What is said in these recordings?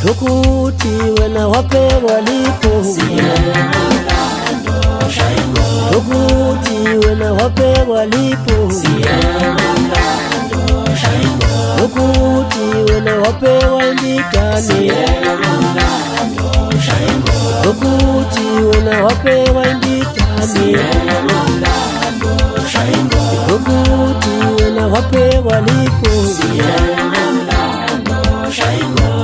Lokuthi wena waphekwa liphunga Lokuthi wena waphekwa liphunga Lokuthi wena waphekwa imbidane Lokuthi wena waphekwa imbidane Lokuthi wena waphekwa liphunga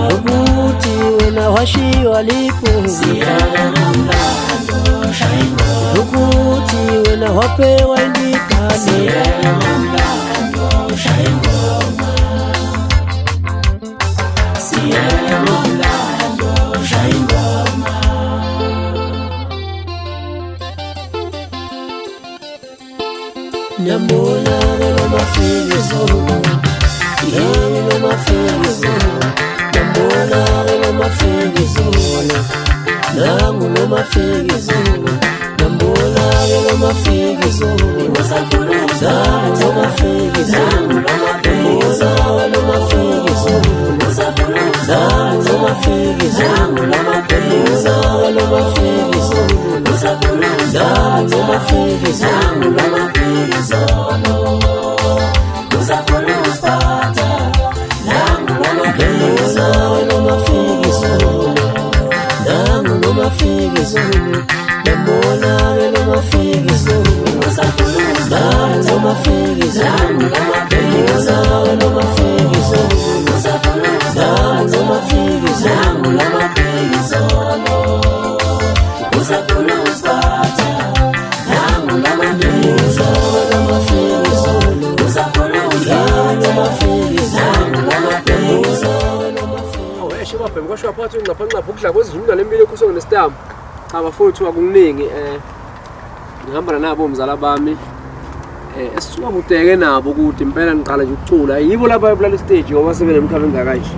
Lokuthi wena washiywa liphunga Lokuthi wena waphekwa imbidane Nyambula vela mafikizo Vela mafikizo Nyambula vela mafikizo Nangu lo mafikizo Nyambula vela mafikizo Nangu lo mafikizo Nyambula vela mafikizo Nangu lo mafikizo Nyambula vela mafikizo Nangu lo mafikizo Ngoshwa phathi ngaphansi ukudla kwezizulu lempilo ekhuswe ngestamp cha bafowethu akuningi ngihamba nabo umzala bami esisuka kudeke nabo ukuthi impela ngiqala nje ukucula yibo lapha eplala stage ngoba sebenemkhaba engakanje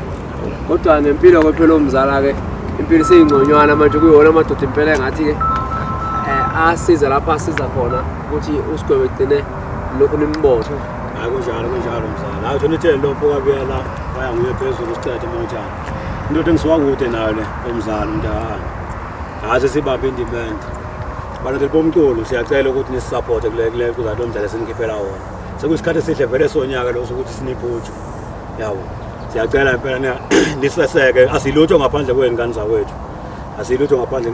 kodwa nempilo kwaphela umzala ke impilo seyingconywana manje kuyona amadoda impela engathi ke asiza lapha asiza khona ukuthi usigwebe egcine lokho nimbotho akunjalo umzala athi nithe lo phokabuyela baya nguye phezulu sicede manje into engisiwakude nayo le umzala umntana haze sibambe indimende bana bomculo siyacela ukuthi nisisupport kule kuzalo umdlalo senikhiphela wona sekuyisikhathi esihle vele sonyaka lo ukuthi siniphutshu yawo siyacela impela niseseke asilutho ngaphandle kwenu kani zawethu asilutho ngaphandle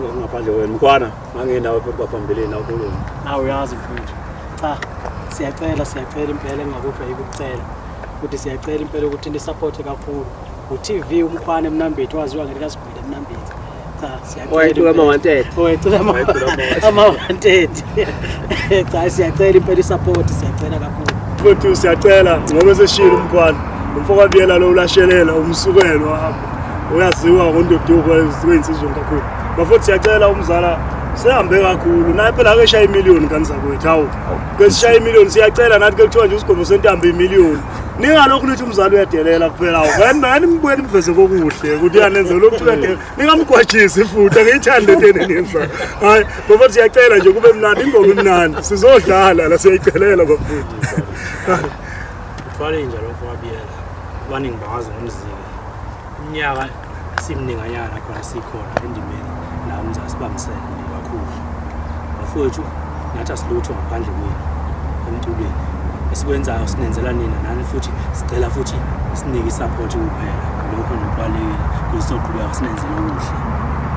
kwenu mkwana mangenawe phela baphambeleni nawukhuluma uyazi mfowethu cha siyacela impela engakupha yikucela ukuthi siyacela impela ukuthi nisupport kakhulu uTV umkhwana eMnambithi waziwa ngelikaSibhile eMnambithi cha siyacela ama-wanted ama-wanted cha siyacela impela isupport siyacela kakhulu futhi siyacela ngoba seshilo umkhwana umfokabuyela lo ulashelela umsukelo wakho uyaziwa ngondoduko wezinsizwe kakhulu bafuthi siyacela umzala sihambe kakhulu naye phela ake shaya imiliyoni kanisa kwethu hawo ke sishaya imiliyoni siyacela nathi ke kuthiwa nje usigoma sentambo imiliyoni ningalokhu lithi umzali uyadelela kuphela hawo ngani ngibuyela imveze kokuhle ukuthi yanenza lokhu uyadelela ningamgwajisi futhi angiyithande lento enenza hayi ngoba siyacela nje kube mnandi ingoma imnandi sizodlala la siyayicelela bafuthi ufale njalo mfowabiyela abaningi bangazi ngomziki iminyaka simninganyana khona sikhona endimeni la umzali sibambisene kakhulu bafowethu nathi asilutho ngaphandle kwenu emculweni esikwenzayo sinenzela nina nani futhi sicela futhi sinike isupport kuphela lokho nokubalekile kuzoqhubeka sinenzele okuhle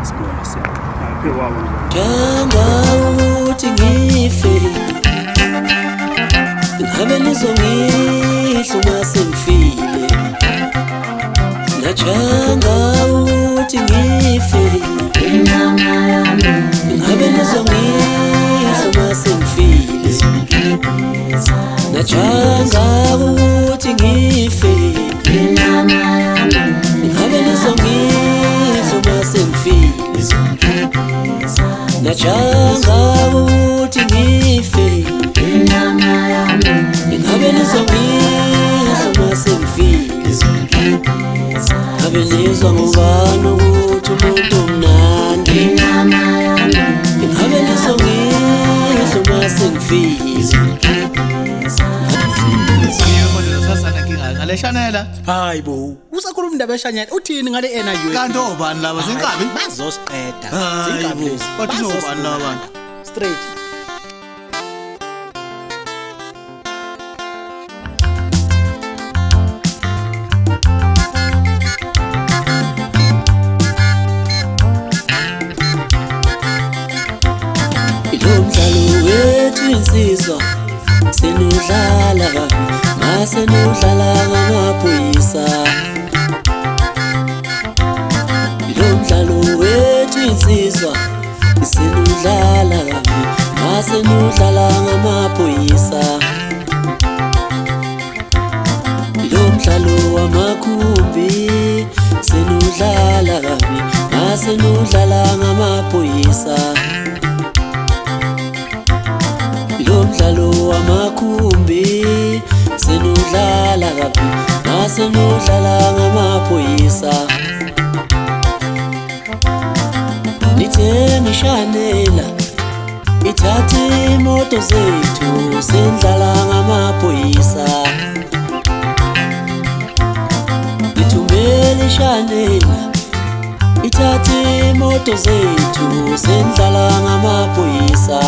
sibona aphi kwabo Jamba ukuthi ngife Ngabe nizongihlo masengifile Ngajanga ukuthi ngife Ngabe nizongihlo masengifile Ngajanga ukuthi ngife Ngabe nizongihlo masengifile Ngajanga ukuthi ngife Ngabe nizongihlo masengifile Ngabe nizwa ngubani ukuthi umuntu mnandi Ngabe nizongihlo masengifile ngale Chanela. Hayibo, usakhuluma indaba eShanyela uthini ngale NIU? Kanti obani laba zinkabi? Bazosiqeda. Zinkabi lezi. Bathi obani laba? Straight. Ilomdlalo wethu insizwa senudlala kabi masenudlala ngamaphoyisa. Ilomdlalo wethu insizwa senudlala kabi masenudlala ngamaphoyisa. Ilomdlalo wamakhumbi senudlala kabi masenudlala ngamaphoyisa. Ilomdlalo wamakhumbi senudlala kabi masenudlala ngamaphoyisa. Nithe ngishanela ithathe imoto zethu sendlala ngamaphoyisa. Nithumbele Chanela ithathe imoto zethu sendlala ngamaphoyisa.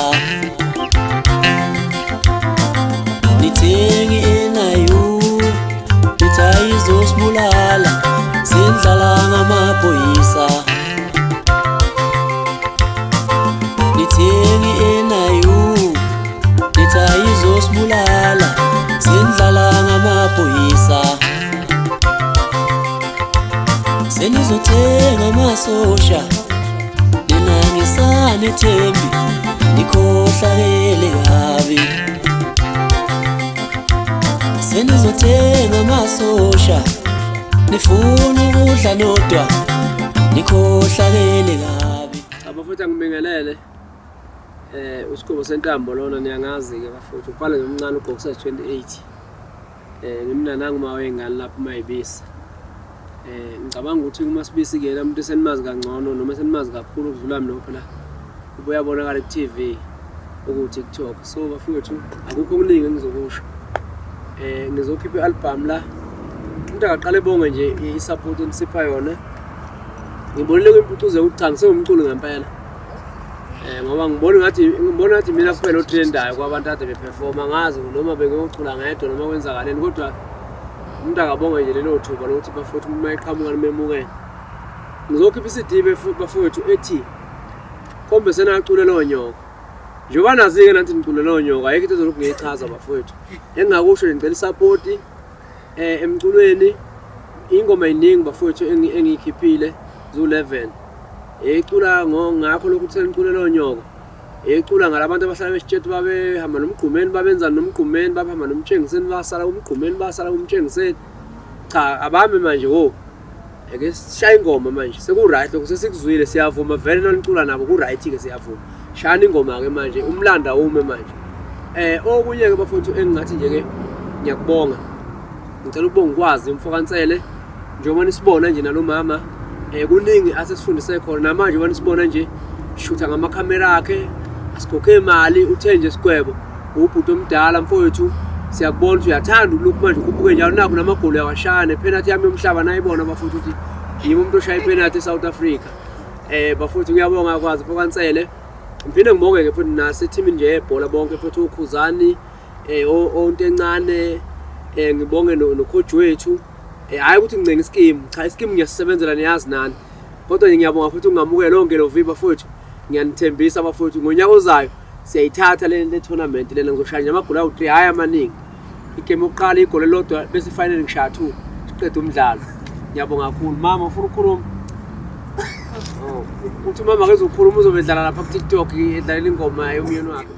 Nithengi NIU nithayizosibulala sendlala ngamaphoyisa. Nithengi NIU nithayizosibulala sendlala ngamaphoyisa. Senizothenga amasosha nina ngisanethembi nikhohlakele kabi. Senizothenga amasosha nifuna ukudla nodwa nikhohlakele kabi. Abafowethu angibingelele uSikhubo sentambo lona niyangazi ke bafowethu ufana nomncane uGokisa 28 ngimna nanguma wengane lapha mayibisi. Ngicabanga ukuthi uma sibisi ke lamuntu esenimazi kangcono noma esenimazi kakhulu ukudlula mina phela ubuyabonakala ku-TV ukuthi TikTok. So bafowethu akukho okuningi engizokusho. Ngizokhipha i-album la umuntu akaqale bonge nje i-support enisipha yona. Ngibonile kwimpucuze ukuthi cha ngisengumculi ngempela. Ngoba ngibona ngathi mina kuphela otrendayo kwabantu ade beperforma ngazi noma bengocula ngedwa noma kwenzakaleni kodwa umuntu akabonge nje lelo thuba lokuthi bafowethu uma iqhamuka nimemukele. Ngizokhipha i-CD bafowethu ethi kombe senacule lo nyoko. Njoba nazi-ke nathi ngicule lo nyoko ayikho into ezolokhu ngiyichaza bafowethu. Engingakusho ngicela i-support emculweni ingoma iningi bafowethu engiyikhiphile zu-11. Ecula ngakho lokhu sengicule lo nyoko. Ecula ngalabantu abahlala besitshethu babehamba nomgqumeni babenza nomgqumeni babehamba nomtshengiseni basala umgqumeni basala umtshengiseni. Cha abami manje wo. Ake sishaya ingoma manje seku-right lokho sesikuzwile siyavuma vele nonicula nabo ku-right ke siyavuma. Shana ingoma ke manje umlanda ume manje. Okunye ke bafowethu engingathi nje ke ngiyakubonga. Ngicela ukubonga ukwazi umfokansele njengoba nisibona nje nalomama kuningi asesifundise khona namanje uma nisibona nje shutha ngamakhamera akhe asikhokhe imali uthe nje sigwebo ubhuti omdala mfowethu siyakubona ukuthi uyathanda ukulokhu manje ukuphuke njalo nakho namagoli yakashane penalty yami yomhlaba nayibona bafowethu ukuthi yimi umuntu oshaya ipenalty eSouth Africa. Bafowethu ngiyabonga ukwazi umfokansele. Ngiphinde ngibonge ke futhi nase team nje yebhola bonke futhi uKhuzani onto encane ngibonge nocoach wethu. Hayi ukuthi ngicenga ischeme cha ischeme ngiyasebenzela niyazi nani kodwa ngiyabonga futhi ungamukela lonke lo viva futhi ngiyanithembisa bafowethu ngonyaka ozayo siyayithatha le tournament lena ngizoshaya amagoli awu3 hayi amaningi. Igame yokuqala igoli lodwa bese final ngishaya 2 siqeda umdlalo. Ngiyabonga kakhulu mama ufuna ukukhuluma. Uthi mama kezokhuluma uzobedlala lapha ku TikTok edlalela ingoma yomyeni wakhe.